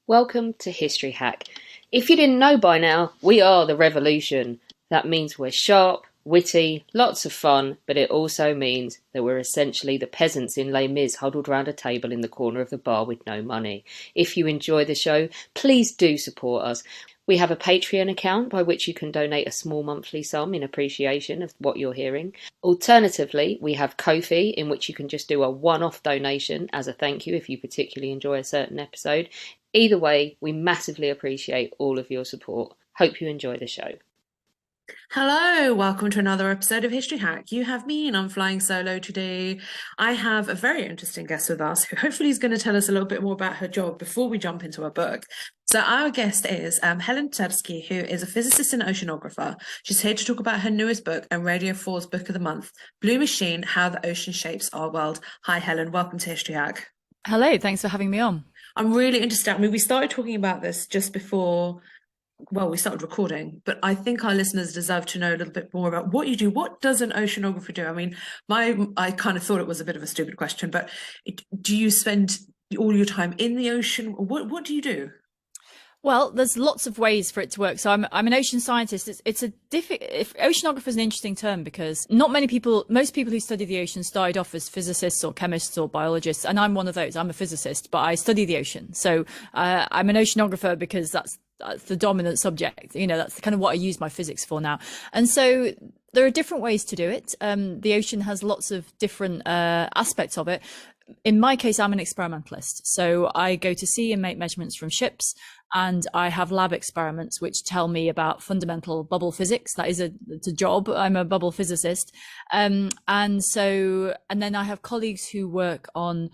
Welcome to History Hack. If you didn't know by now, we are the revolution. That means we're sharp, witty, lots of fun, but it also means that we're essentially the peasants in Les Mis huddled round a table in the corner of the bar with no money. If you enjoy the show, please do support us. We have a Patreon account by which you can donate a small monthly sum in appreciation of what you're hearing. Alternatively, we have Ko-fi, in which you can just do a one-off donation as a thank you if you particularly enjoy a certain episode. Either way, we massively appreciate all of your support. Hope you enjoy the show. Hello, welcome to another episode of History Hack. You have me and I'm flying solo today. I have a very interesting guest with us who hopefully is going to tell us a little bit more about her job before we jump into her book. So our guest is Helen Czerski, who is a physicist and oceanographer. She's here to talk about her newest book and Radio 4's Book of the Month, Blue Machine, How the Ocean Shapes Our World. Hi Helen, welcome to History Hack. Hello, thanks for having me on. I'm really interested. I mean, we started talking about this just before we started recording, but I think our listeners deserve to know a little bit more about what you do. What does an oceanographer do? I mean, I kind of thought it was a bit of a stupid question, but do you spend all your time in the ocean? What do you do? Well, there's lots of ways for it to work. So I'm an ocean scientist. Oceanographer is an interesting term because most people who study the ocean started off as physicists or chemists or biologists, and I'm one of those. I'm a physicist, but I study the ocean. So I'm an oceanographer because that's the dominant subject. You know, that's kind of what I use my physics for now. And so there are different ways to do it. The ocean has lots of different aspects of it. In my case, I'm an experimentalist. So I go to sea and make measurements from ships, and I have lab experiments which tell me about fundamental bubble physics. It's a job. I'm a bubble physicist. And then I have colleagues who work on,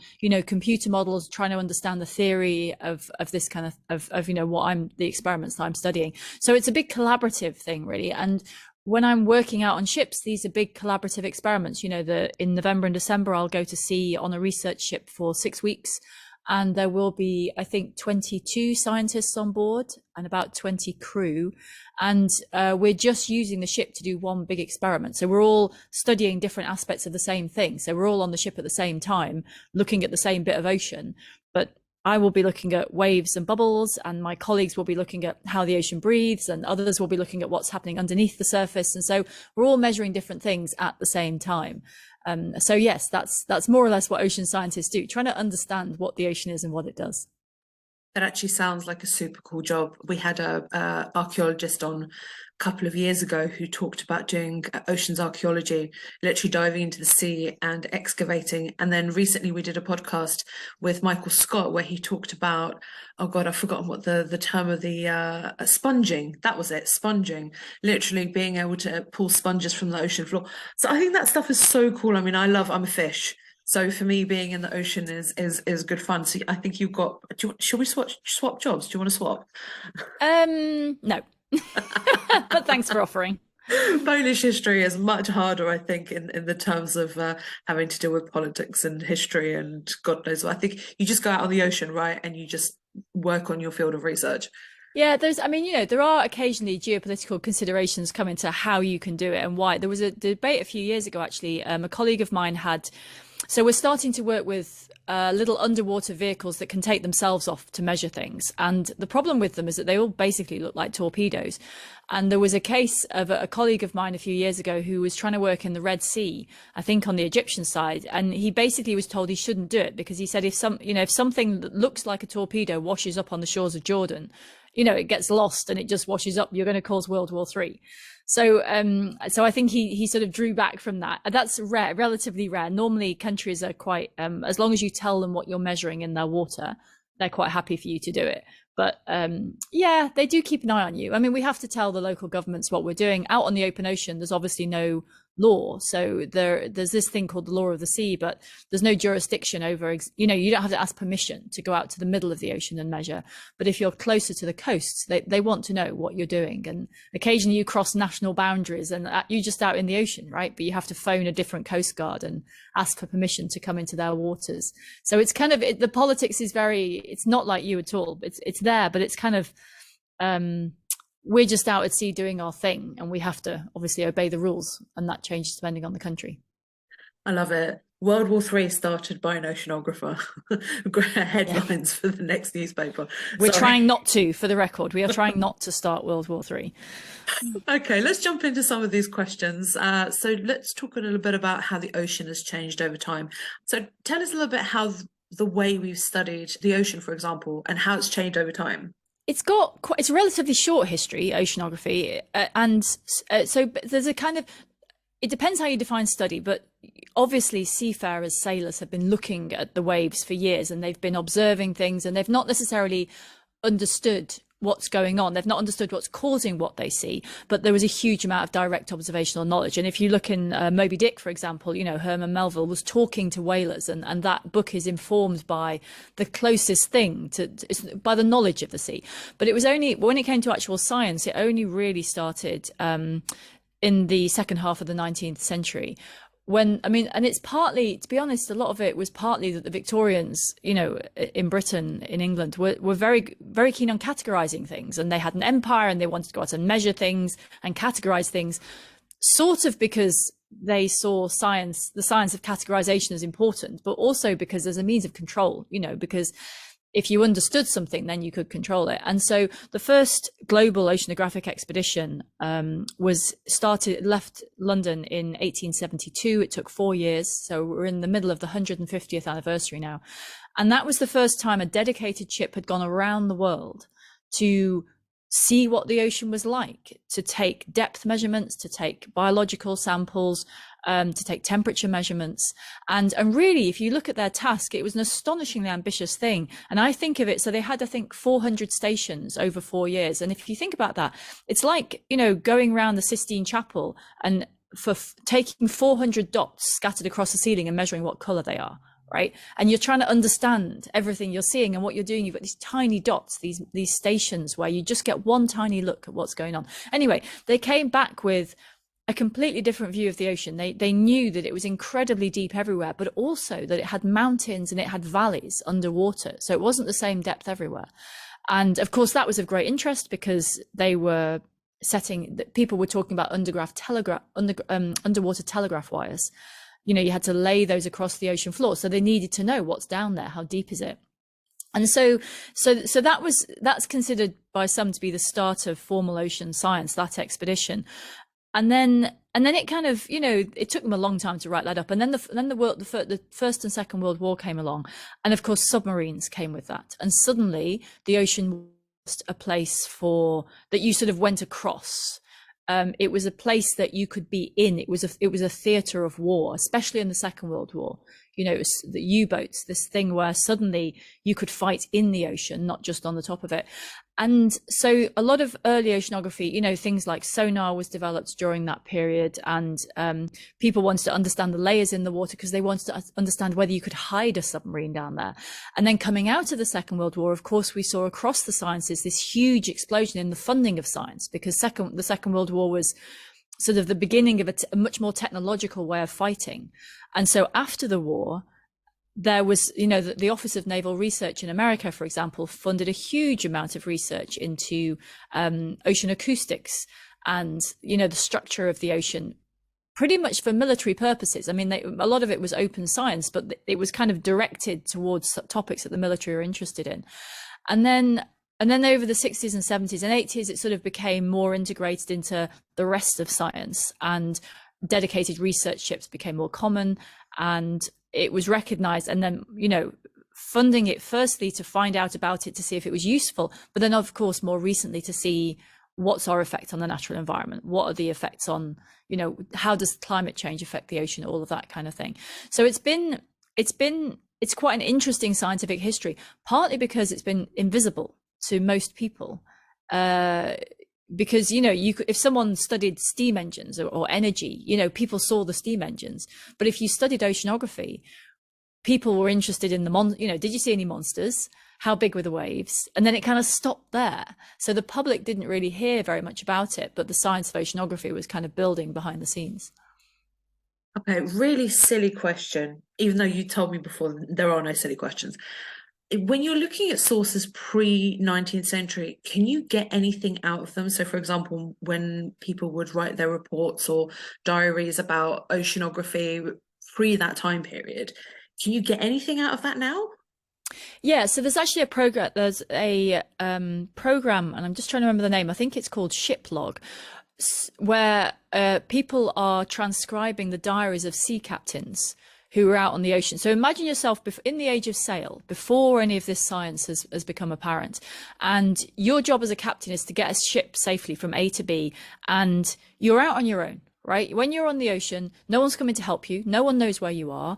computer models, trying to understand the theory of this kind of the experiments that I'm studying. So it's a big collaborative thing, really. And when I'm working out on ships, these are big collaborative experiments. In November and December, I'll go to sea on a research ship for 6 weeks. And there will be, I think, 22 scientists on board and about 20 crew. And we're just using the ship to do one big experiment. So we're all studying different aspects of the same thing. So we're all on the ship at the same time, looking at the same bit of ocean. But I will be looking at waves and bubbles, and my colleagues will be looking at how the ocean breathes, and others will be looking at what's happening underneath the surface. And so we're all measuring different things at the same time. So yes, that's more or less what ocean scientists do, trying to understand what the ocean is and what it does. That actually sounds like a super cool job. We had a archaeologist on a couple of years ago who talked about doing oceans archaeology, literally diving into the sea and excavating. And then recently we did a podcast with Michael Scott where he talked about, oh God, I've forgotten what the term of the sponging. That was it, sponging, literally being able to pull sponges from the ocean floor. So I think that stuff is so cool. I mean, I'm a fish. So for me, being in the ocean is good fun. So I think you've got. Should we swap jobs? Do you want to swap? No, but thanks for offering. Polish history is much harder, I think, in the terms of having to deal with politics and history and God knows what. I think you just go out on the ocean, right, and you just work on your field of research. Yeah, there are occasionally geopolitical considerations come into how you can do it and why. There was a debate a few years ago, actually. A colleague of mine had. So we're starting to work with little underwater vehicles that can take themselves off to measure things. And the problem with them is that they all basically look like torpedoes. And there was a case of a colleague of mine a few years ago who was trying to work in the Red Sea, I think on the Egyptian side. And he basically was told he shouldn't do it because he said if something that looks like a torpedo washes up on the shores of Jordan, it gets lost and it just washes up, you're going to cause World War III. So I think he sort of drew back from that. That's rare, relatively rare. Normally countries are quite, as long as you tell them what you're measuring in their water, they're quite happy for you to do it. But yeah, they do keep an eye on you. I mean, we have to tell the local governments what we're doing. Out on the open ocean, there's obviously no law. So there's this thing called the law of the sea, but there's no jurisdiction over, you don't have to ask permission to go out to the middle of the ocean and measure. But if you're closer to the coast, they want to know what you're doing. And occasionally you cross national boundaries and you're just out in the ocean, right? But you have to phone a different coast guard and ask for permission to come into their waters. So it's kind of, the politics is it's not like you at all. It's there, but it's kind of, we're just out at sea doing our thing and we have to obviously obey the rules, and that changes depending on the country. I love it. World War III started by an oceanographer. Headlines for the next newspaper. We're Sorry. trying not to, for the record, we are trying not to start World War III. Okay, let's jump into some of these questions. So let's talk a little bit about how the ocean has changed over time. So tell us a little bit how the way we've studied the ocean, for example, and how it's changed over time. It's a relatively short history, oceanography, so there's a kind of, it depends how you define study, but obviously seafarers, sailors have been looking at the waves for years, and they've been observing things, and they've not necessarily understood what's going on. They've not understood what's causing what they see, but there was a huge amount of direct observational knowledge. And if you look in Moby Dick, for example, Herman Melville was talking to whalers, and that book is informed by the closest thing by the knowledge of the sea. But it was only when it came to actual science, it only really started in the second half of the 19th century. And it's partly, to be honest, a lot of it was partly that the Victorians, in Britain, in England, were very, very keen on categorizing things, and they had an empire, and they wanted to go out and measure things and categorize things, sort of because they saw the science of categorization as important, but also because there's a means of control, because if you understood something, then you could control it. And so the first global oceanographic expedition left London in 1872. It took 4 years. So we're in the middle of the 150th anniversary now. And that was the first time a dedicated ship had gone around the world to see what the ocean was like, to take depth measurements, to take biological samples, to take temperature measurements. And really, if you look at their task, it was an astonishingly ambitious thing. And I think of it, so they had, I think, 400 stations over 4 years. And if you think about that, it's like, going around the Sistine Chapel and taking 400 dots scattered across the ceiling and measuring what color they are. Right. And you're trying to understand everything you're seeing, and what you're doing. You've got these tiny dots, these stations where you just get one tiny look at what's going on. Anyway, they came back with a completely different view of the ocean. They knew that it was incredibly deep everywhere, but also that it had mountains and it had valleys underwater. So it wasn't the same depth everywhere. And of course, that was of great interest because they were people were talking about underwater telegraph wires. You had to lay those across the ocean floor. So they needed to know what's down there. How deep is it? And so that's considered by some to be the start of formal ocean science, that expedition. And then it kind of, it took them a long time to write that up. And then the First and Second World War came along. And of course, submarines came with that. And suddenly the ocean was a place that you sort of went across. It was a place that you could be in. It was a theater of war, especially in the Second World War. It was the U-boats, this thing where suddenly you could fight in the ocean, not just on the top of it. And so a lot of early oceanography, things like sonar was developed during that period, and people wanted to understand the layers in the water because they wanted to understand whether you could hide a submarine down there. And then coming out of the Second World War, of course, we saw across the sciences this huge explosion in the funding of science, because the Second World War was sort of the beginning of a much more technological way of fighting. And so after the war, there was, the Office of Naval Research in America, for example, funded a huge amount of research into ocean acoustics and, the structure of the ocean, pretty much for military purposes. I mean, a lot of it was open science, but it was kind of directed towards topics that the military are interested in. And then over the 60s and 70s and 80s, it sort of became more integrated into the rest of science, and dedicated research ships became more common, and it was recognized. And then, funding it firstly to find out about it, to see if it was useful, but then of course more recently to see what's our effect on the natural environment, what are the effects on, how does climate change affect the ocean, all of that kind of thing. So it's quite an interesting scientific history, partly because it's been invisible to most people, because if someone studied steam engines or energy, people saw the steam engines. But if you studied oceanography, people were interested in did you see any monsters? How big were the waves? And then it kind of stopped there. So the public didn't really hear very much about it, but the science of oceanography was kind of building behind the scenes. Okay, really silly question, even though you told me before there are no silly questions. When you're looking at sources pre-19th century, can you get anything out of them? So, for example, when people would write their reports or diaries about oceanography pre that time period. Can you get anything out of that now? Yeah, so there's actually a program. There's a program, and I'm just trying to remember the name. I think it's called Shiplog, where people are transcribing the diaries of sea captains who were out on the ocean. So imagine yourself in the age of sail, before any of this science has become apparent, and your job as a captain is to get a ship safely from A to B, and you're out on your own, right? When you're on the ocean, no one's coming to help you. No one knows where you are.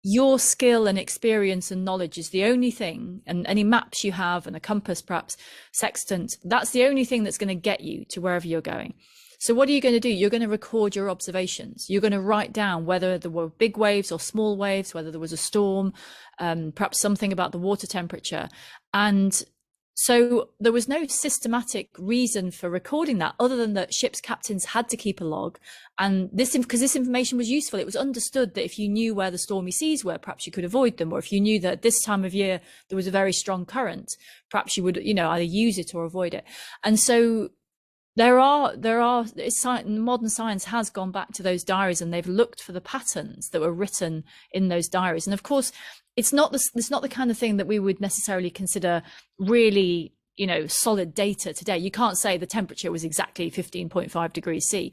Your skill and experience and knowledge is the only thing, and any maps you have and a compass, perhaps sextant, that's the only thing that's going to get you to wherever you're going. So what are you going to do? You're going to record your observations. You're going to write down whether there were big waves or small waves, whether there was a storm, perhaps something about the water temperature. And so there was no systematic reason for recording that, other than that ships' captains had to keep a log. And because this information was useful, it was understood that if you knew where the stormy seas were, perhaps you could avoid them. Or if you knew that this time of year there was a very strong current, perhaps you would, either use it or avoid it. And so modern science has gone back to those diaries, and they've looked for the patterns that were written in those diaries. And of course, it's not the kind of thing that we would necessarily consider really, solid data today. You can't say the temperature was exactly 15.5 degrees C,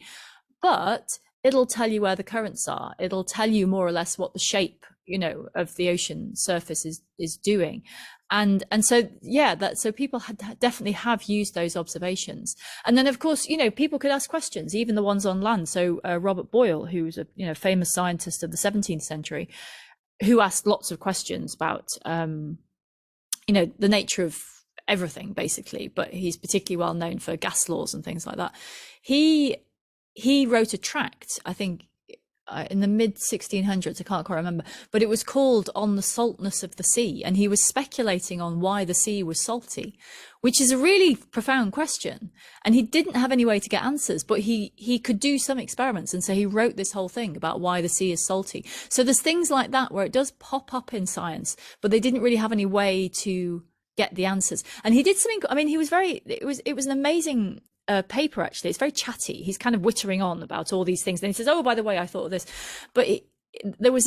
but it'll tell you where the currents are. It'll tell you more or less what the shape, of the ocean surface is doing. And so, so people definitely have used those observations. And then, of course, people could ask questions, even the ones on land. So Robert Boyle, who was a famous scientist of the 17th century, who asked lots of questions about, the nature of everything, basically, but he's particularly well known for gas laws and things like that. He wrote a tract, I think, in the mid 1600s, I can't quite remember, but it was called On the Saltness of the Sea, and he was speculating on why the sea was salty, which is a really profound question, and he didn't have any way to get answers, but he could do some experiments, and so he wrote this whole thing about why the sea is salty. So there's things like that where it does pop up in science, but they didn't really have any way to get the answers. And he did something, it was an amazing paper, actually. It's very chatty. He's kind of wittering on about all these things. Then he says, oh, by the way, I thought of this. But it was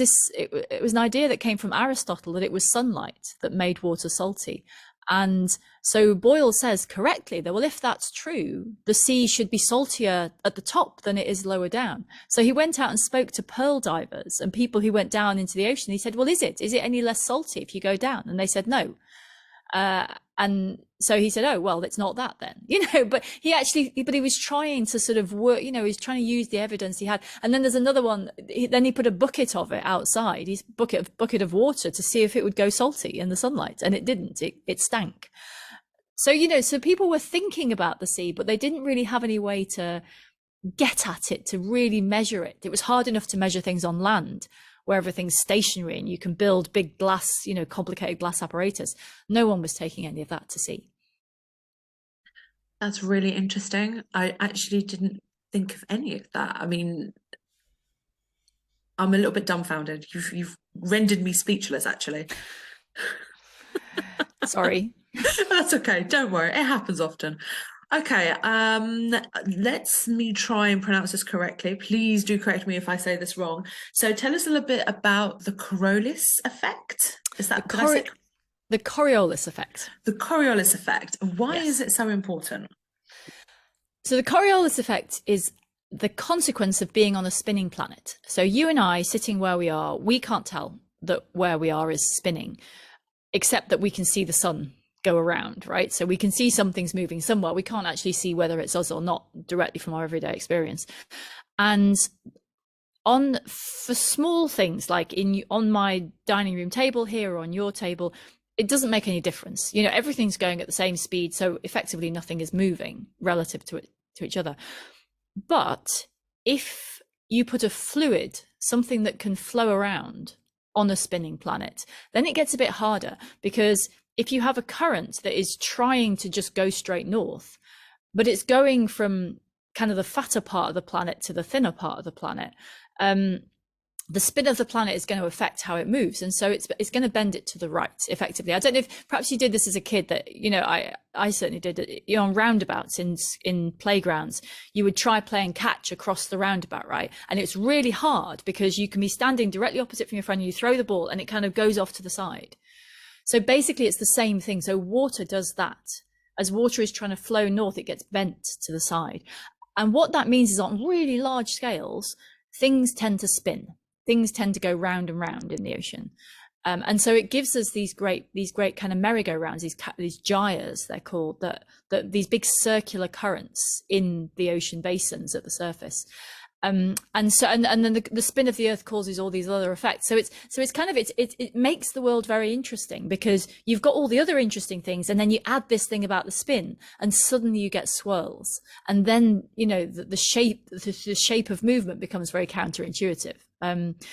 an idea that came from Aristotle, that it was sunlight that made water salty. And so Boyle says correctly that, well, if that's true, the sea should be saltier at the top than it is lower down. So he went out and spoke to pearl divers and people who went down into the ocean. He said, well, is it any less salty if you go down? And they said, no. And so he said, oh, well, it's not that then, but he was trying to sort of work, he's trying to use the evidence he had. And then there's another one. Then he put a bucket of it outside, his bucket of water, to see if it would go salty in the sunlight. And it didn't, it stank. So, so people were thinking about the sea, but they didn't really have any way to get at it, to really measure it. It was hard enough to measure things on land, where everything's stationary and you can build big glass, complicated glass apparatus. No one was taking any of that to sea. That's really interesting. I actually didn't think of any of that. I mean, I'm a little bit dumbfounded. You've rendered me speechless, actually. Sorry. That's okay. Don't worry. It happens often. Okay, let me try and pronounce this correctly. Please do correct me if I say this wrong. So tell us a little bit about the Coriolis effect. Is that the Coriolis effect? The Coriolis effect. Why Yes. is it so important? So the Coriolis effect is the consequence of being on a spinning planet. So you and I, sitting where we are, we can't tell that where we are is spinning, except that we can see the sun go around, right? So we can see something's moving somewhere. We can't actually see whether it's us or not directly from our everyday experience. And for small things like on my dining room table here or on your table, it doesn't make any difference. Everything's going at the same speed, so effectively nothing is moving relative to each other. But if you put a fluid, something that can flow around on a spinning planet, then it gets a bit harder, because if you have a current that is trying to just go straight north, but it's going from kind of the fatter part of the planet to the thinner part of the planet, the spin of the planet is going to affect how it moves, and so it's going to bend it to the right effectively. I don't know if perhaps you did this as a kid, that I certainly did it, on roundabouts in playgrounds. You would try playing catch across the roundabout, right? And it's really hard because you can be standing directly opposite from your friend, and you throw the ball and it kind of goes off to the side. So basically it's the same thing. So water does that. As water is trying to flow north, it gets bent to the side. And what that means is, on really large scales, things tend to spin. Things tend to go round and round in the ocean. And so it gives us these great kind of merry-go-rounds, these gyres, they're called, that these big circular currents in the ocean basins at the surface. And then the spin of the earth causes all these other effects. So it makes the world very interesting, because you've got all the other interesting things, and then you add this thing about the spin, and suddenly you get swirls, and then the shape of movement becomes very counterintuitive.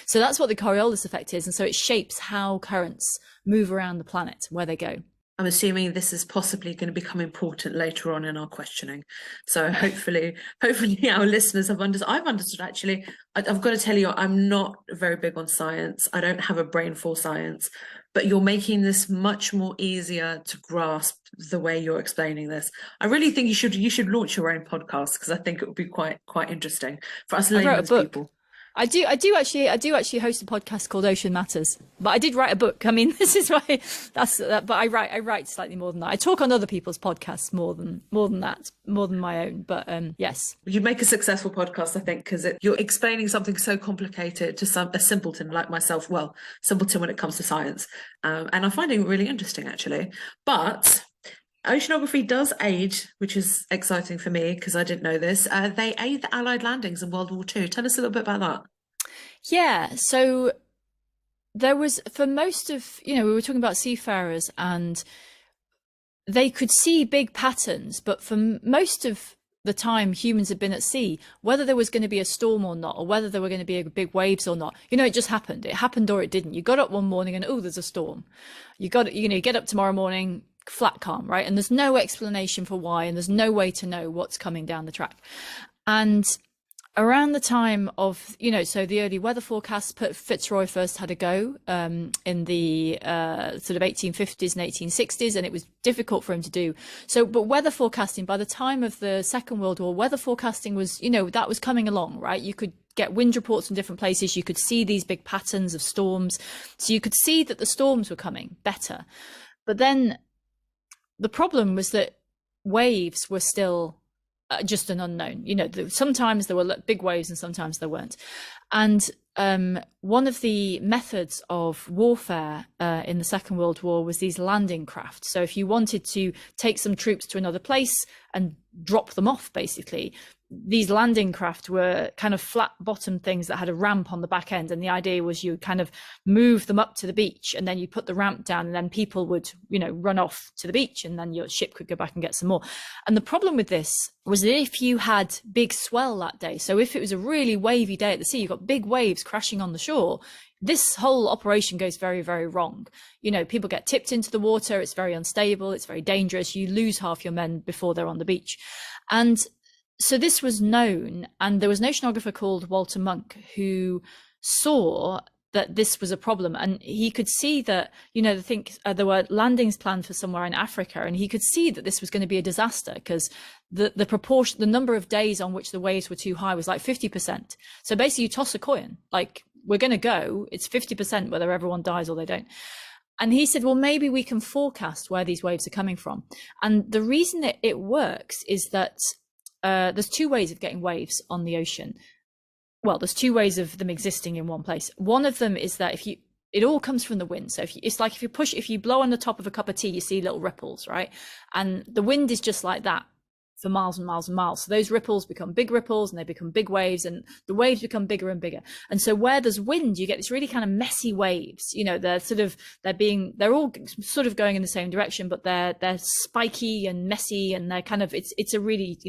So that's what the Coriolis effect is, and so it shapes how currents move around the planet, where they go. I'm assuming this is possibly going to become important later on in our questioning. So hopefully our listeners have understood. I've understood, actually. I've got to tell you, I'm not very big on science. I don't have a brain for science, but you're making this much more easier to grasp the way you're explaining this. I really think you should launch your own podcast, because I think it would be quite interesting for us layman's people. I do actually host a podcast called Ocean Matters, but I did write a book. I mean, this is why but I write slightly more than that. I talk on other people's podcasts more than my own. But yes, you make a successful podcast, I think, because you're explaining something so complicated to a simpleton like myself. Well, simpleton when it comes to science, and I'm finding it really interesting, actually. But oceanography does aid, which is exciting for me because I didn't know this. They aid the Allied landings in World War II. Tell us a little bit about that. Yeah, so there was, for most of, we were talking about seafarers, and they could see big patterns, but for most of the time humans had been at sea, whether there was going to be a storm or not, or whether there were going to be big waves or not, it just happened. It happened or it didn't. You got up one morning and, oh, there's a storm. You get up tomorrow morning, flat calm, right? And there's no explanation for why, and there's no way to know what's coming down the track. And around the time of, so the early weather forecasts, Fitzroy first had a go in the sort of 1850s and 1860s, and it was difficult for him to do. So, but weather forecasting, by the time of the Second World War, weather forecasting was, that was coming along, right? You could get wind reports from different places. You could see these big patterns of storms. So you could see that the storms were coming better. But then the problem was that waves were still just an unknown. Sometimes there were big waves and sometimes there weren't. And one of the methods of warfare in the Second World War was these landing craft. So if you wanted to take some troops to another place and drop them off, basically, these landing craft were kind of flat bottom things that had a ramp on the back end, and the idea was you kind of move them up to the beach, and then you put the ramp down, and then people would run off to the beach, and then your ship could go back and get some more. And the problem with this was that if you had big swell that day, so if it was a really wavy day at the sea, you got big waves crashing on the shore, this whole operation goes very, very wrong. People get tipped into the water, it's very unstable, it's very dangerous, you lose half your men before they're on the beach. And so this was known, and there was an oceanographer called Walter Monk who saw that this was a problem, and he could see that there were landings planned for somewhere in Africa, and he could see that this was going to be a disaster because the number of days on which the waves were too high was like 50%. So basically you toss a coin, like, we're going to go, it's 50% whether everyone dies or they don't. And he said, well, maybe we can forecast where these waves are coming from. And the reason that it works is that there's two ways of getting waves on the ocean. Well, there's two ways of them existing in one place. One of them is that it all comes from the wind. So it's like if you blow on the top of a cup of tea, you see little ripples, right? And the wind is just like that for miles and miles and miles. So those ripples become big ripples, and they become big waves, and the waves become bigger and bigger. And so where there's wind, you get this really kind of messy waves. They're all sort of going in the same direction, but they're spiky and messy, and they're kind of, it's a really,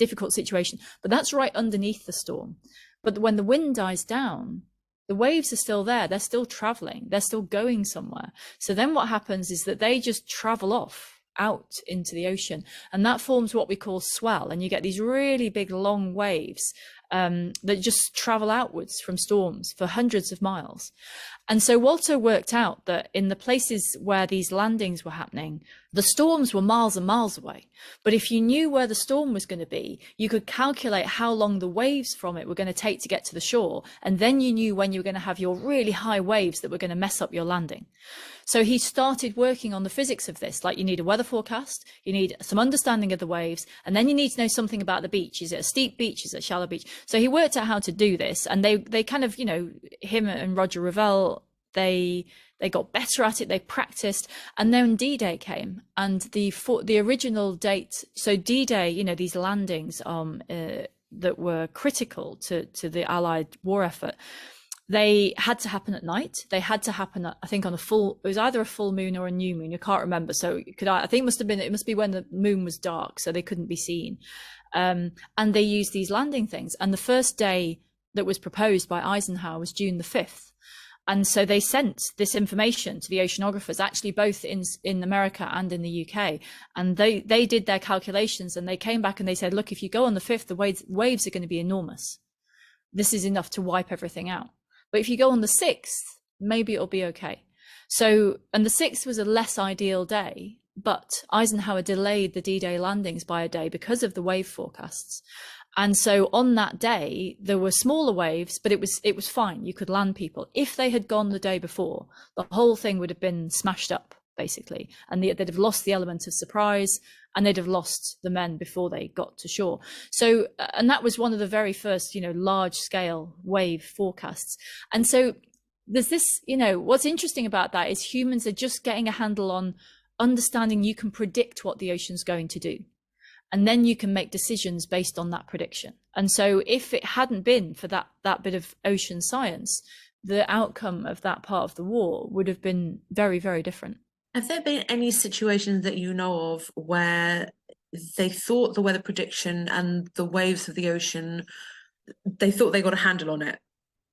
difficult situation. But that's right underneath the storm. But when the wind dies down, the waves are still there. They're still traveling. They're still going somewhere. So then what happens is that they just travel off out into the ocean, and that forms what we call swell, and you get these really big long waves, that just travel outwards from storms for hundreds of miles. And so Walter worked out that in the places where these landings were happening, the storms were miles and miles away. But if you knew where the storm was going to be, you could calculate how long the waves from it were going to take to get to the shore. And then you knew when you were going to have your really high waves that were going to mess up your landing. So he started working on the physics of this. Like, you need a weather forecast, you need some understanding of the waves, and then you need to know something about the beach. Is it a steep beach? Is it a shallow beach? So he worked out how to do this, and they kind of, him and Roger Revelle, they got better at it, they practiced, and then D-Day came, and the original date, so D-Day, these landings that were critical to the Allied war effort, they had to happen at night. They had to happen, I think, it was either a full moon or a new moon. I can't remember. So I think it must be when the moon was dark, so they couldn't be seen. And they used these landing things. And the first day that was proposed by Eisenhower was June the 5th. And so they sent this information to the oceanographers, actually both in America and in the UK. And they did their calculations, and they came back and they said, look, if you go on the 5th, the waves are going to be enormous. This is enough to wipe everything out. But if you go on the 6th, maybe it'll be okay. So, and the 6th was a less ideal day, but Eisenhower delayed the D-Day landings by a day because of the wave forecasts. And so on that day, there were smaller waves, but it was fine. You could land people. If they had gone the day before, the whole thing would have been smashed up, basically. And they'd have lost the element of surprise, and they'd have lost the men before they got to shore. So, and that was one of the very first, large scale wave forecasts. And so there's this, what's interesting about that is humans are just getting a handle on understanding you can predict what the ocean's going to do. And then you can make decisions based on that prediction. And so if it hadn't been for that bit of ocean science, the outcome of that part of the war would have been very, very different. Have there been any situations that you know of where they thought the weather prediction and the waves of the ocean, they thought they got a handle on it,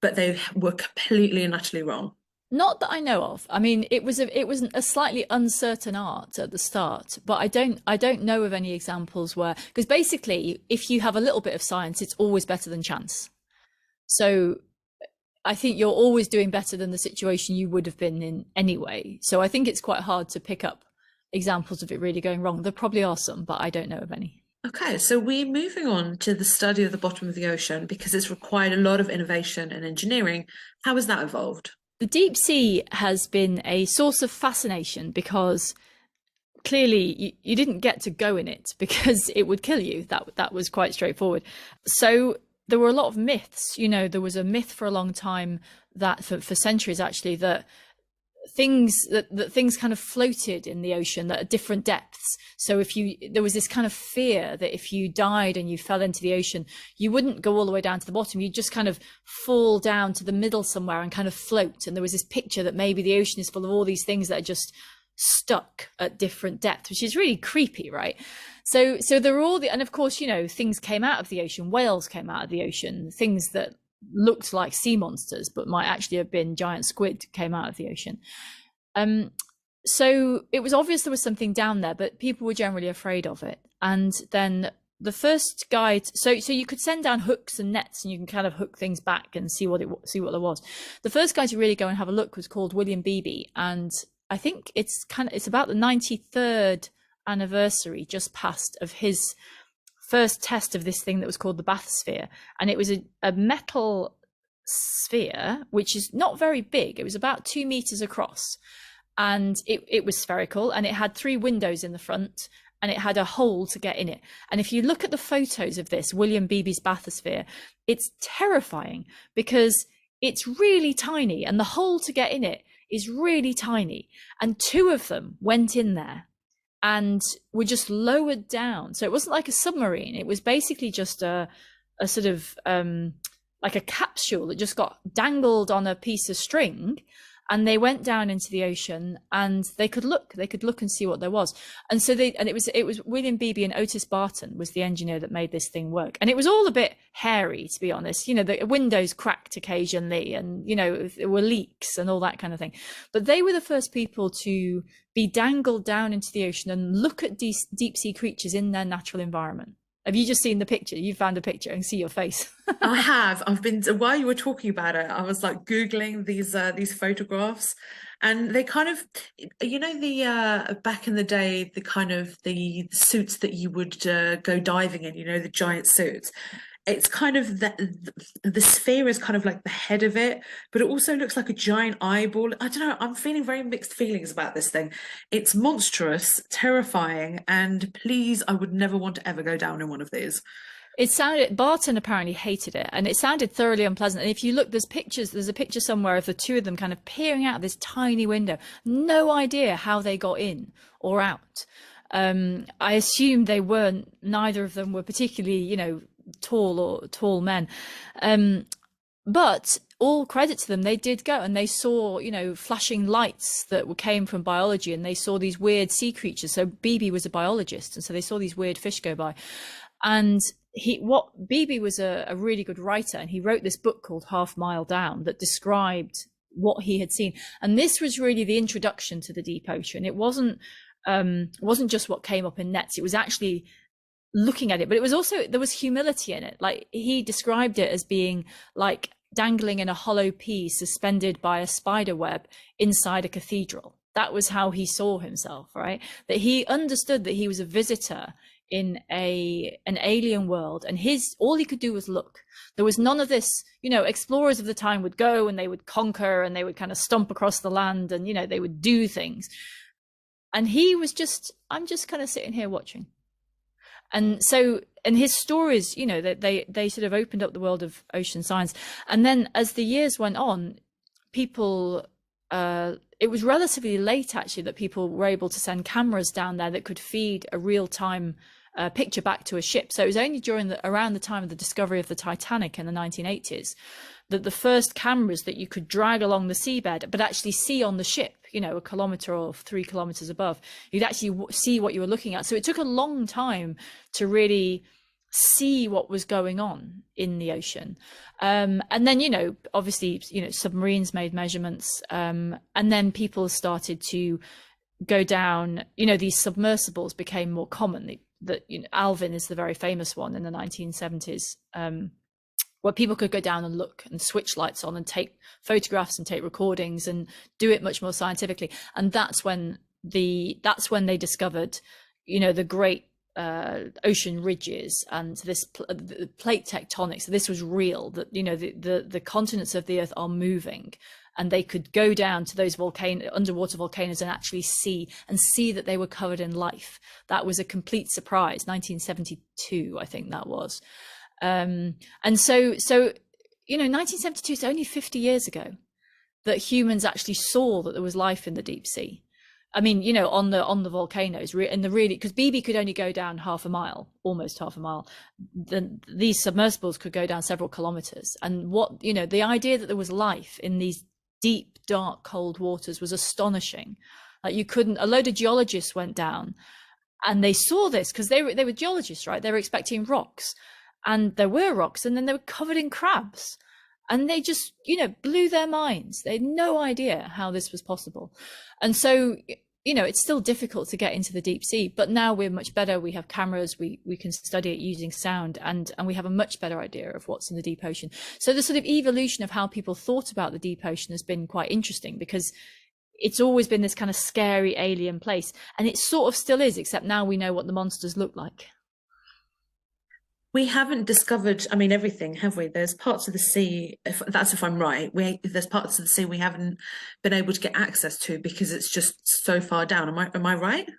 but they were completely and utterly wrong? Not that I know of. I mean, it was a slightly uncertain art at the start, but I don't know of any examples where, because basically, if you have a little bit of science, it's always better than chance. So I think you're always doing better than the situation you would have been in anyway. So I think it's quite hard to pick up examples of it really going wrong. There probably are some, but I don't know of any. Okay, so we're moving on to the study of the bottom of the ocean because it's required a lot of innovation and engineering. How has that evolved? The deep sea has been a source of fascination because clearly you didn't get to go in it because it would kill you. That was quite straightforward. So there were a lot of myths. There was a myth for a long time that for centuries actually that things kind of floated in the ocean at different depths. So there was this kind of fear that if you died and you fell into the ocean, you wouldn't go all the way down to the bottom. You'd just kind of fall down to the middle somewhere and kind of float. And there was this picture that maybe the ocean is full of all these things that are just stuck at different depths, which is really creepy, right? So there were and of course, things came out of the ocean. Whales came out of the ocean. Things that looked like sea monsters but might actually have been giant squid came out of the ocean. So it was obvious there was something down there, but people were generally afraid of it. And then the first guide, so you could send down hooks and nets and you can kind of hook things back and see what there was. The first guy to really go and have a look was called William Beebe, and I think it's about the 93rd anniversary just passed of his first test of this thing that was called the bathysphere. And it was a metal sphere, which is not very big. It was about 2 meters across, and it was spherical, and it had 3 windows in the front, and it had a hole to get in it. And if you look at the photos of this William Beebe's bathysphere, it's terrifying because it's really tiny, and the hole to get in it is really tiny. And 2 of them went in there and were just lowered down. So it wasn't like a submarine. It was basically just a sort of like a capsule that just got dangled on a piece of string, and they went down into the ocean and they could look and see what there was. And so it was William Beebe and Otis Barton was the engineer that made this thing work. And it was all a bit hairy, to be honest. The windows cracked occasionally, and there were leaks and all that kind of thing. But they were the first people to be dangled down into the ocean and look at deep sea creatures in their natural environment. Have you just seen the picture? You found a picture and see your face. I have. I've been, while you were talking about it, I was like Googling these photographs, and they kind of, the back in the day, the kind of the suits that you would go diving in, the giant suits. It's kind of the sphere is kind of like the head of it, but it also looks like a giant eyeball. I don't know. I'm feeling very mixed feelings about this thing. It's monstrous, terrifying, and please, I would never want to ever go down in one of these. It sounded, Barton apparently hated it, and it sounded thoroughly unpleasant. And if you look, there's a picture somewhere of the two of them kind of peering out this tiny window. No idea how they got in or out. I assume they weren't, neither of them were particularly, tall men. But all credit to them, they did go and they saw, flashing lights that came from biology, and they saw these weird sea creatures. So Beebe was a biologist, and so they saw these weird fish go by. And Beebe was a really good writer, and he wrote this book called Half Mile Down that described what he had seen. And this was really the introduction to the deep ocean. It wasn't just what came up in nets. It was actually looking at it, but it was also, there was humility in it. Like, he described it as being like dangling in a hollow pea suspended by a spider web inside a cathedral. That was how he saw himself, right? That he understood that he was a visitor in an alien world, and all he could do was look. There was none of this, explorers of the time would go and they would conquer and they would kind of stomp across the land and, they would do things. And he was I'm just kind of sitting here watching. And so, and his stories, they sort of opened up the world of ocean science. And then as the years went on, people, it was relatively late actually that people were able to send cameras down there that could feed a real-time picture back to a ship. So it was only around the time of the discovery of the Titanic in the 1980s that the first cameras that you could drag along the seabed but actually see on the ship, a kilometer or 3 kilometers above, you'd actually see what you were looking at. So it took a long time to really see what was going on in the ocean. And then, obviously, submarines made measurements, and then people started to go down, these submersibles became more common. Alvin is the very famous one in the 1970s, where people could go down and look and switch lights on and take photographs and take recordings and do it much more scientifically. And that's when they discovered, the great ocean ridges and this plate tectonics. So this was real, that the continents of the earth are moving, and they could go down to those underwater volcanoes and actually see that they were covered in life. That was a complete surprise. 1972, I think that was. And so 1972 is only 50 years ago that humans actually saw that there was life in the deep sea. I mean, on the volcanoes, because Beebe could only go down almost half a mile. These submersibles could go down several kilometers. And the idea that there was life in these deep, dark, cold waters was astonishing. Like, a load of geologists went down and they saw this because they were geologists, right? They were expecting rocks, and there were rocks, and then they were covered in crabs. And they just, blew their minds. They had no idea how this was possible. And so, it's still difficult to get into the deep sea, but now we're much better. We have cameras, we can study it using sound, and we have a much better idea of what's in the deep ocean. So the sort of evolution of how people thought about the deep ocean has been quite interesting, because it's always been this kind of scary alien place. And it sort of still is, except now we know what the monsters look like. We haven't discovered, everything, have we? There's parts of the sea, if I'm right, there's parts of the sea we haven't been able to get access to because it's just so far down. Am I right?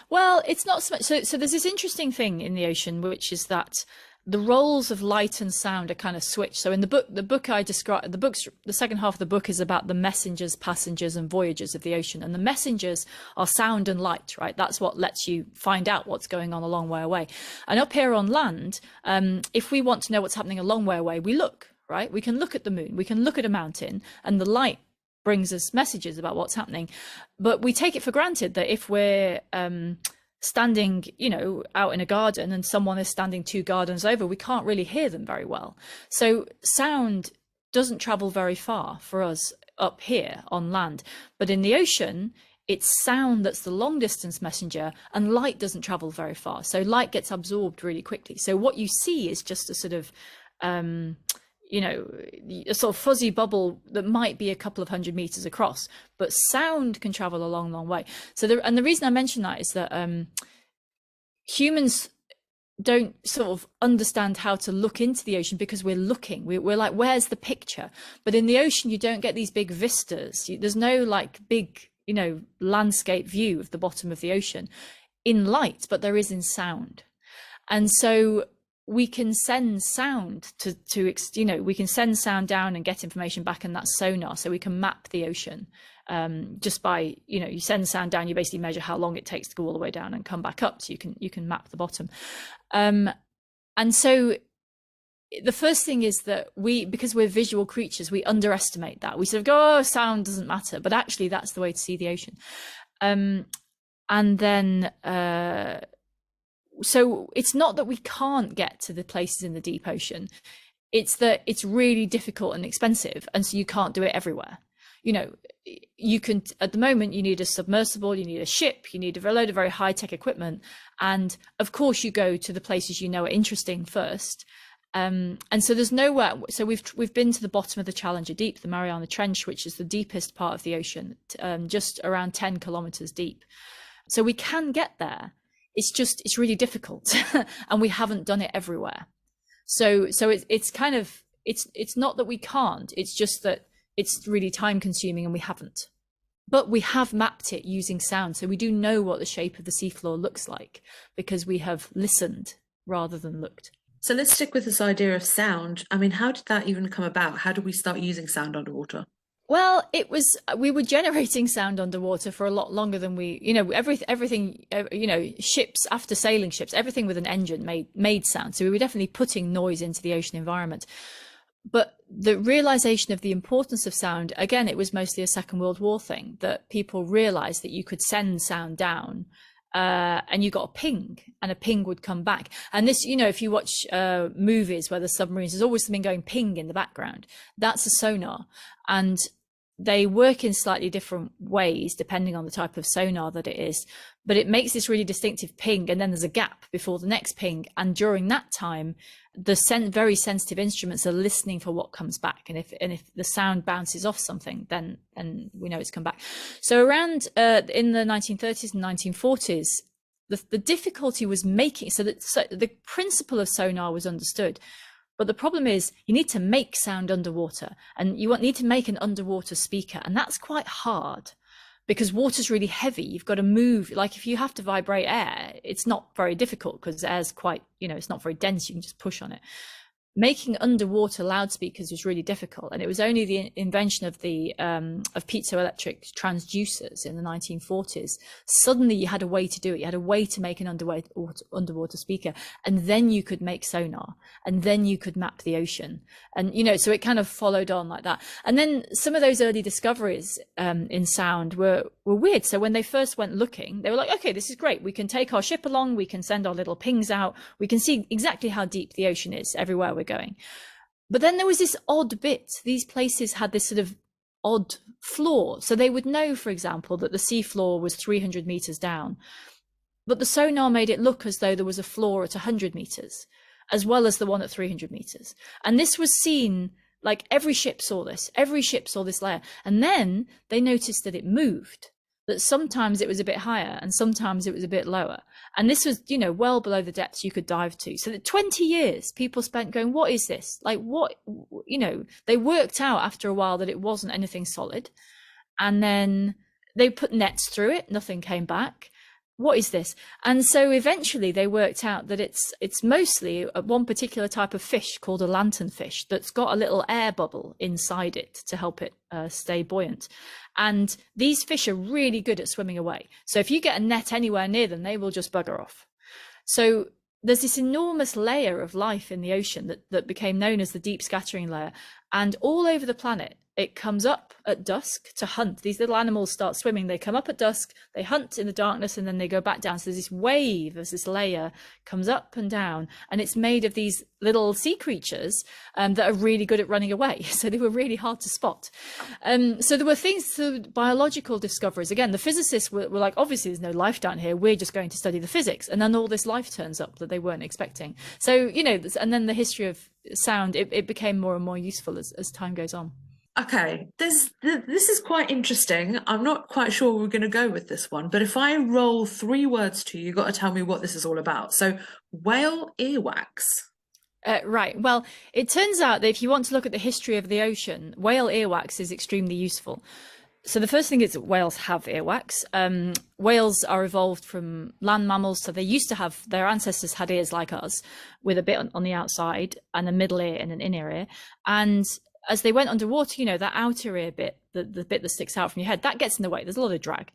Well, it's not so much. So there's this interesting thing in the ocean, which is that the roles of light and sound are kind of switched. So in the book I described, the second half of the book is about the messengers, passengers, and voyagers of the ocean. And the messengers are sound and light, right? That's what lets you find out what's going on a long way away. And up here on land, if we want to know what's happening a long way away, we look, right? We can look at the moon, we can look at a mountain, and the light brings us messages about what's happening. But we take it for granted that if we're standing, out in a garden and someone is standing 2 gardens over, we can't really hear them very well. So sound doesn't travel very far for us up here on land. But in the ocean, it's sound that's the long distance messenger, and light doesn't travel very far. So light gets absorbed really quickly. So what you see is just a sort of, you know, a sort of fuzzy bubble that might be a couple of 100 meters across, but sound can travel a long, long way. So the reason I mention that is that humans don't sort of understand how to look into the ocean because we're looking. We're like, where's the picture? But in the ocean, you don't get these big vistas. There's no like big, you know, landscape view of the bottom of the ocean in light, but there is in sound. And so we can send sound to you know, we can send sound down and get information back, and that's sonar. So we can map the ocean just by, you know, you send sound down, you basically measure how long it takes to go all the way down and come back up, so you can map the bottom. And so the first thing is that because we're visual creatures, we underestimate that. We sort of go, oh, sound doesn't matter, but actually that's the way to see the ocean. And then so it's not that we can't get to the places in the deep ocean, it's that it's really difficult and expensive, and so you can't do it everywhere. You know, you can, at the moment, you need a submersible, you need a ship, you need a load of very high-tech equipment, and of course you go to the places you know are interesting first. And so there's nowhere. So we've been to the bottom of the Challenger Deep, the Mariana Trench, which is the deepest part of the ocean, just around 10 kilometers deep. So we can get there. It's really difficult, and we haven't done it everywhere. So it's kind of, it's not that we can't, it's just that it's really time consuming and we haven't. But we have mapped it using sound. So we do know what the shape of the seafloor looks like because we have listened rather than looked. So let's stick with this idea of sound. I mean, how did that even come about? How did we start using sound underwater? Well, we were generating sound underwater for a lot longer than we, you know, everything, you know, ships, after sailing ships, everything with an engine made sound. So we were definitely putting noise into the ocean environment. But the realization of the importance of sound, again, it was mostly a Second World War thing, that people realized that you could send sound down and you got a ping, and a ping would come back. And this, you know, if you watch movies where the submarines, there's always something going ping in the background. That's a sonar. And they work in slightly different ways depending on the type of sonar that it is, but it makes this really distinctive ping, and then there's a gap before the next ping, and during that time the very sensitive instruments are listening for what comes back, and if the sound bounces off something, then we know it's come back. So around in the 1930s and 1940s, the difficulty was making so the principle of sonar was understood. But the problem is you need to make sound underwater, and you need to make an underwater speaker. And that's quite hard because water's really heavy. You've got to move. Like if you have to vibrate air, it's not very difficult because air's quite, you know, it's not very dense. You can just push on it. Making underwater loudspeakers was really difficult, and it was only the invention of the of piezoelectric transducers in the 1940s. Suddenly, you had a way to do it. You had a way to make an underwater speaker, and then you could make sonar, and then you could map the ocean, and you know, so it kind of followed on like that. And then some of those early discoveries in sound were weird. So when they first went looking, they were like, okay, this is great. We can take our ship along. We can send our little pings out. We can see exactly how deep the ocean is everywhere we're going. But then there was this odd bit. These places had this sort of odd floor. So they would know, for example, that the seafloor was 300 meters down, but the sonar made it look as though there was a floor at 100 meters, as well as the one at 300 meters. And this was seen, like every ship saw this layer. And then they noticed that it moved, that sometimes it was a bit higher and sometimes it was a bit lower. And this was, you know, well below the depths you could dive to. So that 20 years people spent going, what is this? Like what, you know, they worked out after a while that it wasn't anything solid. And then they put nets through it. Nothing came back. What is this? And so eventually they worked out that it's mostly one particular type of fish called a lanternfish that's got a little air bubble inside it to help it stay buoyant. And these fish are really good at swimming away. So if you get a net anywhere near them, they will just bugger off. So there's this enormous layer of life in the ocean that became known as the deep scattering layer. And all over the planet, it comes up at dusk to hunt. These little animals start swimming. They come up at dusk, they hunt in the darkness, and then they go back down. So there's this wave, as this layer comes up and down, and it's made of these little sea creatures that are really good at running away. So they were really hard to spot. So there were things, so biological discoveries. Again, the physicists were like, obviously there's no life down here. We're just going to study the physics. And then all this life turns up that they weren't expecting. So, you know, and then the history of sound, it became more and more useful as time goes on. Okay, this is quite interesting. I'm not quite sure we're going to go with this one, but if I roll 3 words to you, you've got to tell me what this is all about. So, whale earwax. Right. Well, it turns out that if you want to look at the history of the ocean, whale earwax is extremely useful. So the first thing is that whales have earwax. Whales are evolved from land mammals, so they used to have, their ancestors had ears like us, with a bit on the outside and a middle ear and an inner ear. And as they went underwater, you know, that outer ear bit, the bit that sticks out from your head, that gets in the way. There's a lot of drag.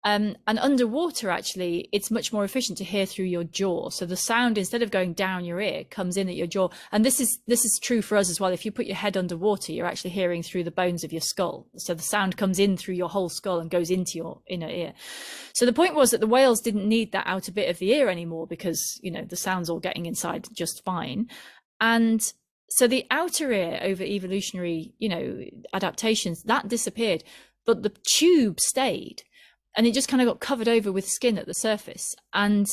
And underwater, actually, it's much more efficient to hear through your jaw. So the sound, instead of going down your ear, comes in at your jaw. And this is true for us as well. If you put your head underwater, you're actually hearing through the bones of your skull. So the sound comes in through your whole skull and goes into your inner ear. So the point was that the whales didn't need that outer bit of the ear anymore because, you know, the sound's all getting inside just fine. And so the outer ear, over evolutionary, you know, adaptations, that disappeared, but the tube stayed. And it just kind of got covered over with skin at the surface. And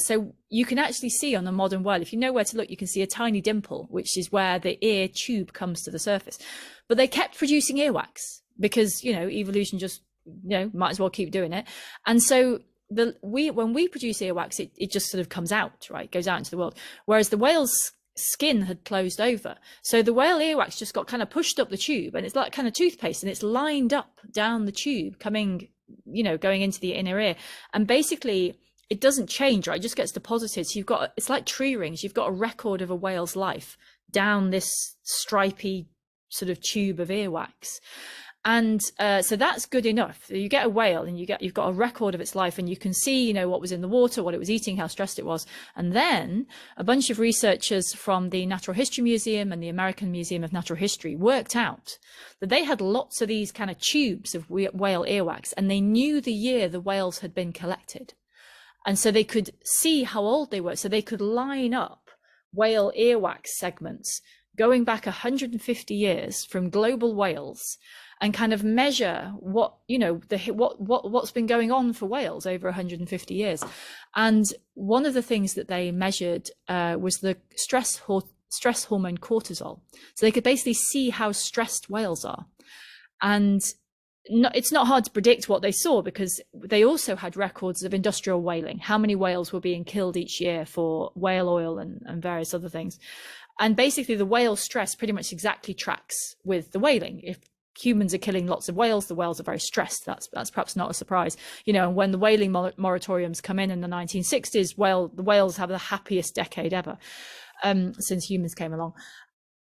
so you can actually see on a modern whale, if you know where to look, you can see a tiny dimple, which is where the ear tube comes to the surface. But they kept producing earwax because, you know, evolution just, you know, might as well keep doing it. And so when we produce earwax, it just sort of comes out, right? It goes out into the world. Whereas the whale's skin had closed over. So the whale earwax just got kind of pushed up the tube, and it's like kind of toothpaste, and it's lined up down the tube coming, you know, going into the inner ear. And basically it doesn't change, right? It just gets deposited. So you've got, it's like tree rings. You've got a record of a whale's life down this stripy sort of tube of earwax. And so that's good enough. You get a whale and you've got a record of its life, and you can see, you know, what was in the water, what it was eating, how stressed it was. And then a bunch of researchers from the Natural History Museum and the American Museum of Natural History worked out that they had lots of these kind of tubes of whale earwax, and they knew the year the whales had been collected. And so they could see how old they were. So they could line up whale earwax segments going back 150 years from global whales, and kind of measure what, you know, what's been going on for whales over 150 years. And one of the things that they measured was the stress hormone cortisol. So they could basically see how stressed whales are. And it's not hard to predict what they saw, because they also had records of industrial whaling, how many whales were being killed each year for whale oil and various other things. And basically the whale stress pretty much exactly tracks with the whaling. If humans are killing lots of whales, the whales are very stressed. That's perhaps not a surprise, you know. And when the whaling moratoriums come in the 1960s, the whales have the happiest decade ever since humans came along.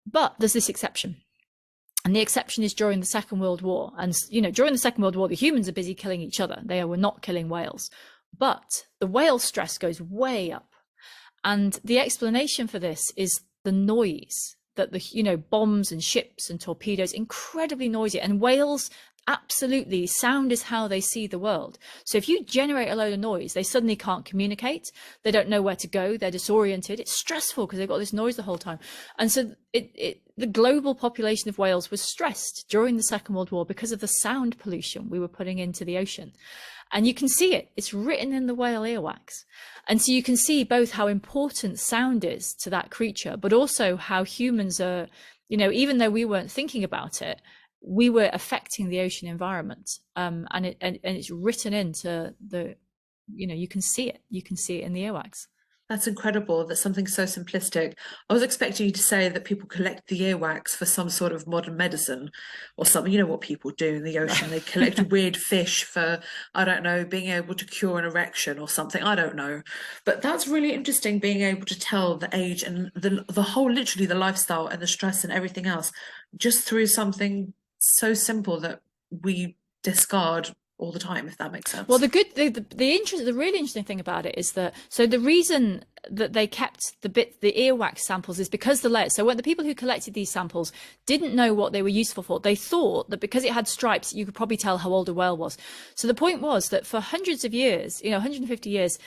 But there's this exception, and the exception is during the Second World War. And, you know, during the Second World War, the humans are busy killing each other. They were not killing whales, but the whale stress goes way up. And the explanation for this is the noise that the, you know, bombs and ships and torpedoes, incredibly noisy. And whales, absolutely, sound is how they see the world. So if you generate a load of noise, they suddenly can't communicate. They don't know where to go. They're disoriented. It's stressful because they've got this noise the whole time. And so the global population of whales was stressed during the Second World War because of the sound pollution we were putting into the ocean. And you can see it. It's written in the whale earwax. And so you can see both how important sound is to that creature, but also how humans are, you know, even though we weren't thinking about it, we were affecting the ocean environment. And it's written into the, you know, you can see it. You can see it in the earwax. That's incredible. That's something so simplistic. I was expecting you to say that people collect the earwax for some sort of modern medicine or something. You know what people do in the ocean? They collect weird fish for, I don't know, being able to cure an erection or something. I don't know. But that's really interesting, being able to tell the age and the whole, literally the lifestyle and the stress and everything else, just through something so simple that we discard all the time, if that makes sense. Well, the really interesting thing about it is that, so the reason that they kept the earwax samples is because the layers. So when the people who collected these samples didn't know what they were useful for, they thought that because it had stripes, you could probably tell how old a whale was. So the point was that for hundreds of years, 150 years,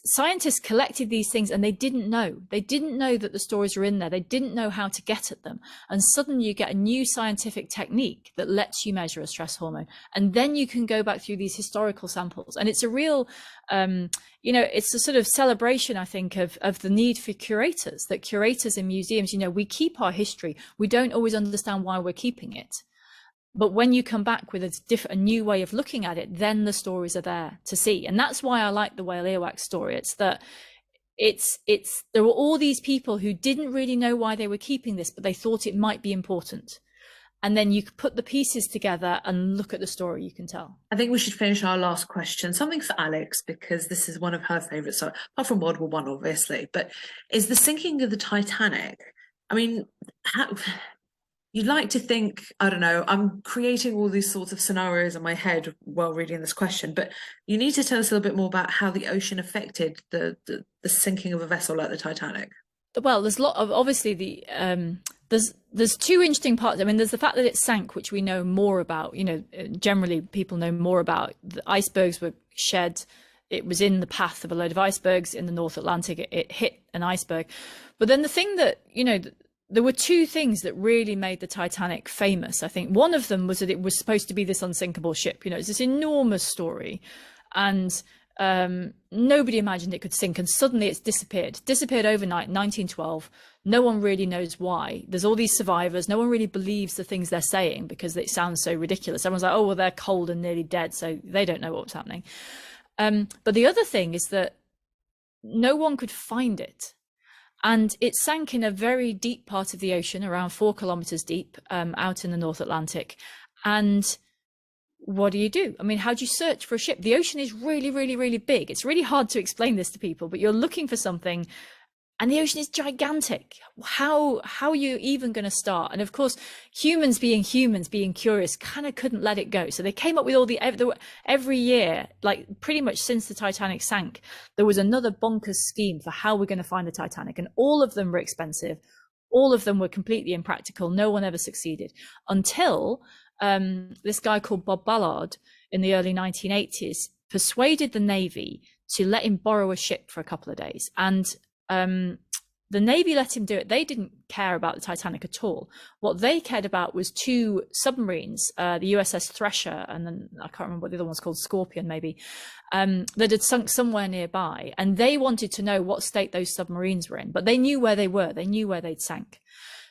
scientists collected these things and they didn't know that the stories were in there. They didn't know how to get at them, and suddenly you get a new scientific technique that lets you measure a stress hormone, and then you can go back through these historical samples. And it's a real it's a sort of celebration, I think, of the need for curators, that curators in museums, we keep our history, we don't always understand why we're keeping it, but when you come back with a new way of looking at it, then the stories are there to see. And that's why I like the whale earwax story. It's that there were all these people who didn't really know why they were keeping this, but they thought it might be important. And then you put the pieces together and look at the story you can tell. I think we should finish our last question. Something for Alex, because this is one of her favourites, so apart from World War One, obviously. But is the sinking of the Titanic, I mean, you'd like to think, I don't know, I'm creating all these sorts of scenarios in my head while reading this question, but you need to tell us a little bit more about how the ocean affected the sinking of a vessel like the Titanic. Well, there's a lot of, obviously, there's two interesting parts. I mean, there's the fact that it sank, which we know more about. Generally people know more about. The icebergs were shed. It was in the path of a load of icebergs in the North Atlantic. It hit an iceberg. But then the thing that, there were two things that really made the Titanic famous. I think one of them was that it was supposed to be this unsinkable ship. It's this enormous story, and nobody imagined it could sink, and suddenly it's disappeared overnight, 1912. No one really knows why. There's all these survivors. No one really believes the things they're saying because it sounds so ridiculous. Everyone's like, oh, well, they're cold and nearly dead, so they don't know what's happening. But the other thing is that no one could find it. And it sank in a very deep part of the ocean, around 4 kilometers deep, out in the North Atlantic. And what do you do? I mean, how do you search for a ship? The ocean is really, really, really big. It's really hard to explain this to people, but you're looking for something, and the ocean is gigantic. How are you even going to start? And of course, humans being curious, kind of couldn't let it go. So they came up with every year, like pretty much since the Titanic sank, there was another bonkers scheme for how we're going to find the Titanic. And all of them were expensive. All of them were completely impractical. No one ever succeeded until this guy called Bob Ballard in the early 1980s persuaded the Navy to let him borrow a ship for a couple of days. And the Navy let him do it. They didn't care about the Titanic at all. What they cared about was 2 submarines, the USS Thresher, and then I can't remember what the other one's called, Scorpion maybe, that had sunk somewhere nearby. And they wanted to know what state those submarines were in, but they knew where they were. They knew where they'd sank.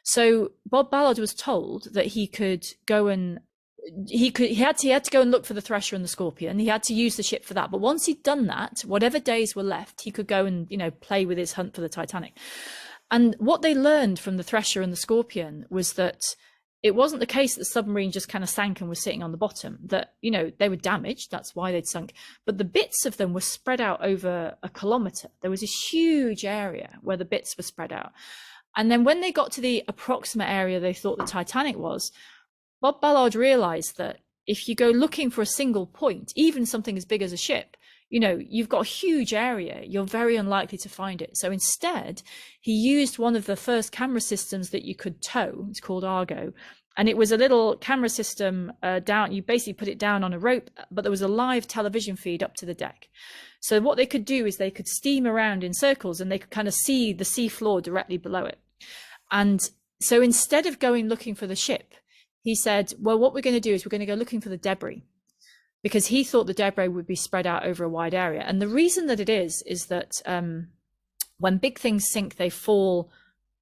So Bob Ballard was told that he could go and he had to go and look for the Thresher and the Scorpion. He had to use the ship for that. But once he'd done that, whatever days were left, he could go and, play with his hunt for the Titanic. And what they learned from the Thresher and the Scorpion was that it wasn't the case that the submarine just kind of sank and was sitting on the bottom, that, they were damaged. That's why they'd sunk. But the bits of them were spread out over a kilometer. There was this huge area where the bits were spread out. And then when they got to the approximate area they thought the Titanic was, Bob Ballard realized that if you go looking for a single point, even something as big as a ship, you've got a huge area, you're very unlikely to find it. So instead, he used one of the first camera systems that you could tow. It's called Argo. And it was a little camera system down, you basically put it down on a rope, but there was a live television feed up to the deck. So what they could do is they could steam around in circles and they could kind of see the sea floor directly below it. And so instead of going looking for the ship, he said, well, what we're going to do is we're going to go looking for the debris, because he thought the debris would be spread out over a wide area. And the reason that it is that when big things sink, they fall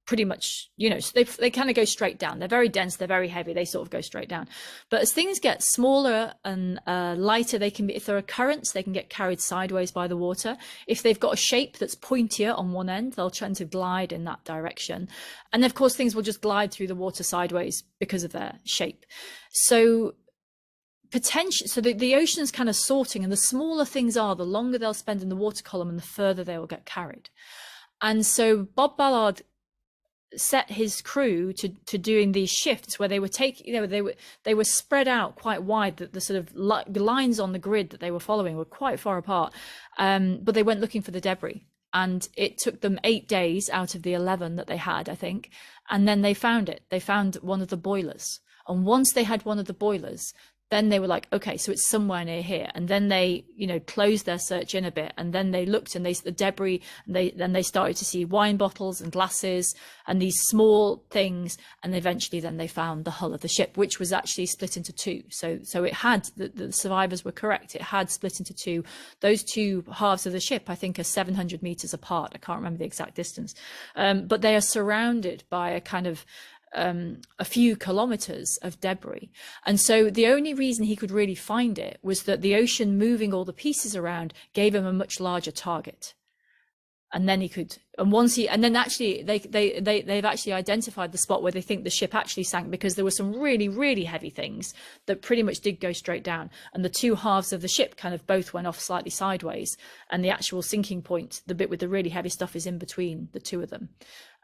pretty much, so they kind of go straight down. They're very dense, they're very heavy, they sort of go straight down. But as things get smaller and lighter, they can be, if there are currents, they can get carried sideways by the water. If they've got a shape that's pointier on one end, they'll tend to glide in that direction. And of course, things will just glide through the water sideways because of their shape. So the ocean's kind of sorting, and the smaller things are, the longer they'll spend in the water column and the further they will get carried. And so Bob Ballard set his crew to doing these shifts where they were taking, they were spread out quite wide. The sort of lines on the grid that they were following were quite far apart, but they went looking for the debris. And it took them 8 days out of the 11 that they had, I think. And then they found it. They found one of the boilers. And once they had one of the boilers, then they were like, okay, so it's somewhere near here. And then they, closed their search in a bit. And then they looked and the debris, and then they started to see wine bottles and glasses and these small things. And eventually then they found the hull of the ship, which was actually split into two. So it had, the survivors were correct. It had split into two. Those two halves of the ship, I think, are 700 meters apart. I can't remember the exact distance. But they are surrounded by a kind of, a few kilometers of debris. And so the only reason he could really find it was that the ocean moving all the pieces around gave him a much larger target. And then then actually they've actually identified the spot where they think the ship actually sank, because there were some really, really heavy things that pretty much did go straight down. And the two halves of the ship kind of both went off slightly sideways. And the actual sinking point, the bit with the really heavy stuff, is in between the two of them.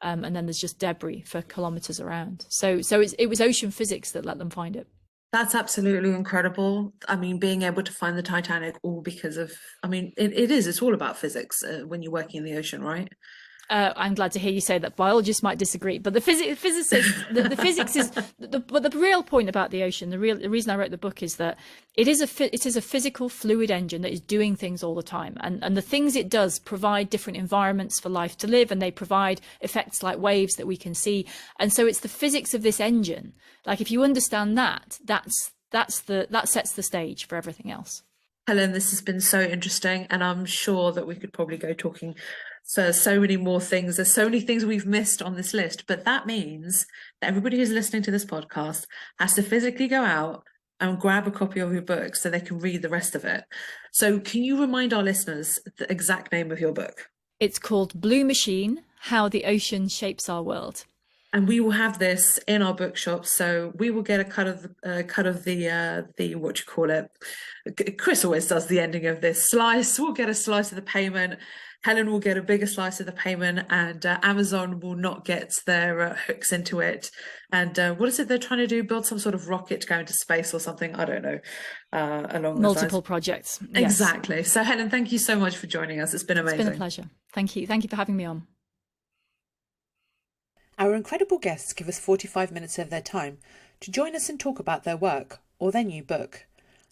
And then there's just debris for kilometers around. So it was ocean physics that let them find it. That's absolutely incredible. I mean, being able to find the Titanic all because of, it's all about physics when you're working in the ocean, right? I'm glad to hear you say that. Biologists might disagree, but the physics is but the real point about the ocean. The reason I wrote the book is that it is a physical fluid engine that is doing things all the time, and the things it does provide different environments for life to live, and they provide effects like waves that we can see. And so it's the physics of this engine. Like, if you understand that sets the stage for everything else. Helen, this has been so interesting, and I'm sure that we could probably go talking for so many more things. There's so many things we've missed on this list, but that means that everybody who's listening to this podcast has to physically go out and grab a copy of your book so they can read the rest of it. So can you remind our listeners the exact name of your book? It's called Blue Machine: How the Ocean Shapes Our World. And we will have this in our bookshop, so we will get a cut of the what you call it. Chris always does the ending of this slice. We'll get a slice of the payment. Helen will get a bigger slice of the payment, and Amazon will not get their hooks into it. And what is it they're trying to do? Build some sort of rocket to go into space or something? I don't know. Along multiple projects. Yes. Exactly. So Helen, thank you so much for joining us. It's been amazing. It's been a pleasure. Thank you. Thank you for having me on. Our incredible guests give us 45 minutes of their time to join us and talk about their work or their new book.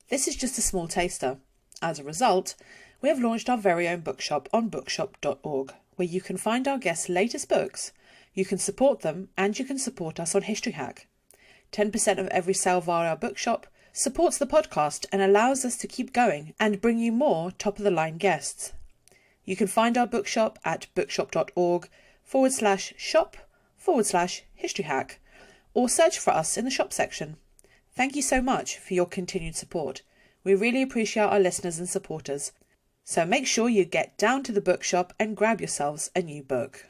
This is just a small taster. As a result, we have launched our very own bookshop on bookshop.org, where you can find our guests' latest books, you can support them, and you can support us on History Hack. 10% of every sale via our bookshop supports the podcast and allows us to keep going and bring you more top-of-the-line guests. You can find our bookshop at bookshop.org/shop/History Hack, or search for us in the shop section. Thank you so much for your continued support. We really appreciate our listeners and supporters. So make sure you get down to the bookshop and grab yourselves a new book.